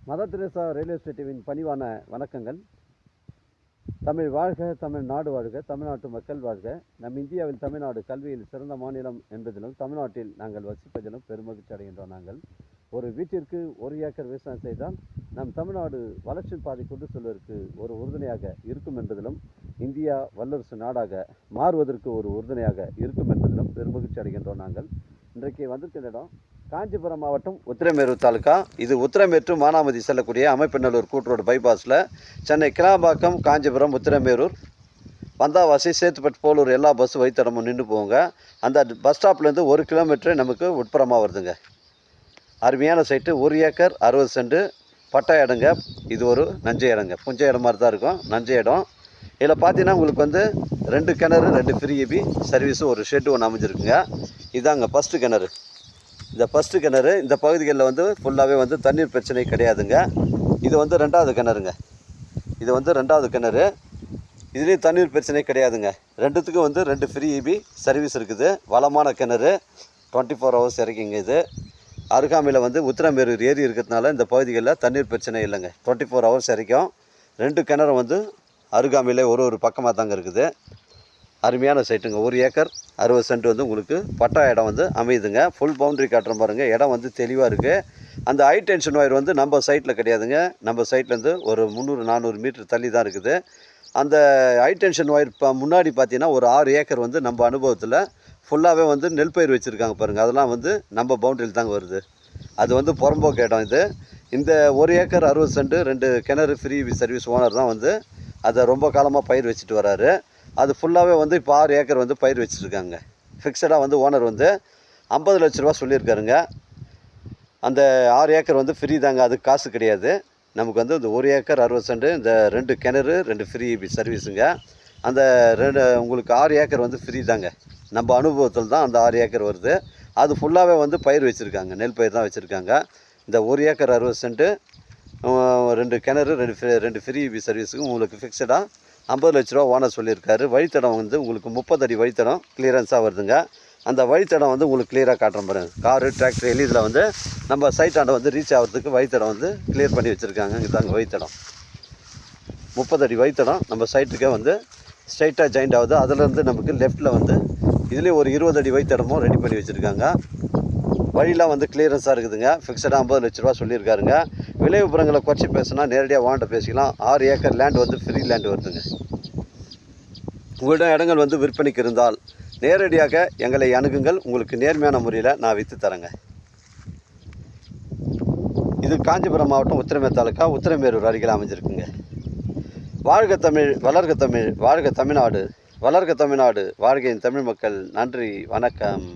Mother Teresa railway ஸ்டேட்டின் பணிவான வணக்கங்கள். தமிழ் வாழ்க, தமிழ்நாடு வாழ்க, தமிழ்நாட்டு மக்கள் வாழ்க. நம் இந்தியாவில் தமிழ்நாடு கல்வியில் சிறந்த மாநிலம் என்பதிலும் தமிழ்நாட்டில் நாங்கள் வசிப்பதிலும் பெருமகிழ்ச்சி அடைகின்றோம். நாங்கள் ஒரு வீட்டிற்கு 1 ஏக்கர் விவசாயம் செய்தால் நம் தமிழ்நாடு வளர்ச்சி பாதை கொண்டு செல்வதற்கு ஒரு உறுதுணையாக இருக்கும் என்பதிலும், இந்தியா வல்லரசு நாடாக மாறுவதற்கு ஒரு உறுதுணையாக இருக்கும் என்பதிலும் பெருமகிழ்ச்சி அடைகின்றோம். நாங்கள் இன்றைக்கு வந்திருக்கிற இடம் காஞ்சிபுரம் மாவட்டம் உத்திரமேரூர் தாலுக்கா. இது உத்திரமேட்டு மானாமதி செல்லக்கூடிய அமைப்பநல்லூர் கூட்டுரோடு பைபாஸில் சென்னை கிளாம்பாக்கம், காஞ்சிபுரம், உத்திரமேரூர், வந்தாவாசி, சேத்துப்பட்டு, போலூர் எல்லா பஸ்ஸு வழித்தடமும் நின்று போங்க. அந்த பஸ் ஸ்டாப்லேருந்து 1 கிலோமீட்டர் நமக்கு உட்புறமாக வருதுங்க. அருமையான சைட்டு, 1 ஏக்கர் 60 சென்ட் பட்டா இடங்க. இது ஒரு நஞ்சை இடங்க, புஞ்சை இடம் மாதிரி தான் இருக்கும், நஞ்சை இடம். இதில் பார்த்தீங்கன்னா உங்களுக்கு 2 கிணறு, 2 ஃப்ரீ இபி சர்வீஸு, ஒரு ஷெட்டு ஒன்று அமைஞ்சிருக்குங்க. இதாங்க ஃபஸ்ட்டு கிணறு. இந்த ஃபஸ்ட்டு கிணறு இந்த பகுதிகளில் ஃபுல்லாகவே தண்ணீர் பிரச்சனை கிடையாதுங்க. இது 2வது கிணறுங்க. இது 2வது கிணறு. இதுலேயும் தண்ணீர் பிரச்சனை கிடையாதுங்க. ரெண்டுத்துக்கும் 2 ஃப்ரீ இபி சர்வீஸ் இருக்குது. வளமான கிணறு, 24 ஹவர்ஸ் இறக்கிங்க. இது அருகாமையில் உத்திரமேரூர் ஏரி இருக்கிறதுனால இந்த பகுதிகளில் தண்ணீர் பிரச்சனை இல்லைங்க. 24 ஹவர்ஸ் இறக்கும். 2 கிணறு அருகாமையில் ஒரு பக்கமாக தாங்க இருக்குது. அருமையான சைட்டுங்க. 1 ஏக்கர் 60 சென்ட் உங்களுக்கு பட்டா இடம் அமையுதுங்க. ஃபுல் பவுண்ட்ரி காட்டுறோம் பாருங்கள். இடம் தெளிவாக இருக்குது. அந்த ஹை டென்ஷன் ஒயர் நம்ம சைட்டில் கிடையாதுங்க. நம்ம சைட்லேருந்து ஒரு 300-400 மீட்டர் தள்ளி தான் இருக்குது. அந்த ஹை டென்ஷன் ஒயர் முன்னாடி பார்த்தீங்கன்னா ஒரு 6 ஏக்கர் நம்ம அனுபவத்தில் ஃபுல்லாகவே நெல் பயிர் வச்சுருக்காங்க பாருங்கள். அதெல்லாம் நம்ம பவுண்ட்ரியில் தாங்க வருது. அது புறம்போக்கு இடம். இது இந்த 1 ஏக்கர் 60 சென்ட் 2 கிணறு ஃப்ரீ சர்வீஸ் ஓனர் தான் அதை ரொம்ப காலமாக பயிர் வச்சுட்டு வராரு. அது ஃபுல்லாகவே இப்போ 6 ஏக்கர் பயிர் வச்சுருக்காங்க. ஃபிக்ஸடாக ஓனர் 50 லட்ச ரூபா சொல்லியிருக்காருங்க. அந்த 6 ஏக்கர் ஃப்ரீ தாங்க, அதுக்கு காசு கிடையாது. நமக்கு இந்த 1 ஏக்கர் 60 சென்ட், இந்த 2 கிணறு, 2 ஃப்ரீ சர்வீஸுங்க. அந்த உங்களுக்கு 6 ஏக்கர் ஃப்ரீ தாங்க. நம்ம அனுபவத்தில் தான் அந்த 6 ஏக்கர் வருது. அது ஃபுல்லாகவே பயிர் வச்சுருக்காங்க, நெல் பயிர் தான் வச்சுருக்காங்க. இந்த 1 ஏக்கர் 60 சென்ட்டு, 2 கிணறு, 2 ஃப்ரீ சர்வீஸுக்கு உங்களுக்கு ஃபிக்ஸடாக 50 லட்ச ரூபா ஓனர் சொல்லியிருக்காரு. வழித்தடம் உங்களுக்கு 30 அடி வழித்தடம் கிளியரன்ஸாக வருதுங்க. அந்த வழித்தடம் உங்களுக்கு கிளியராக காட்டுறோம் பாருங்கள். காரு, டிராக்டர் இதில் நம்ம சைட்டாண்ட ரீச் ஆகிறதுக்கு வழித்தடம் கிளியர் பண்ணி வச்சுருக்காங்க. இங்கே தாங்க வழித்தடம், 30 அடி வழித்தடம் நம்ம சைட்டுக்கே ஸ்ட்ரைட்டாக ஜாயிண்ட் ஆகுது. அதிலேருந்து நமக்கு லெஃப்ட்டில் இதுலேயும் ஒரு 20 அடி வழித்தடமும் ரெடி பண்ணி வச்சுருக்காங்க. வழியெலாம் கிளியரன்ஸாக இருக்குதுங்க. ஃபிக்ஸடாக 50 லட்ச ரூபா சொல்லியிருக்காருங்க. விலை விபரங்களை குறைச்சி பேசுனா நேரடியாக வாங்கிட்ட பேசிக்கலாம். 6 ஏக்கர் லேண்ட் ஃப்ரீ லேண்ட் வருதுங்க. உங்களிடம் இடங்கள் விற்பனைக்கு இருந்தால் நேரடியாக எங்களை அணுகுங்கள். உங்களுக்கு நேர்மையான முறையில் நான் விற்று தரேங்க. இது காஞ்சிபுரம் மாவட்டம் உத்திரமேரூர் தாலுக்கா, உத்திரமேரூர் அருகில் அமைஞ்சிருக்குங்க. வாழ்க தமிழ், வளர்க தமிழ், வாழ்க தமிழ்நாடு, வளர்க தமிழ்நாடு, வாழ்க தமிழ் மக்கள். நன்றி, வணக்கம்.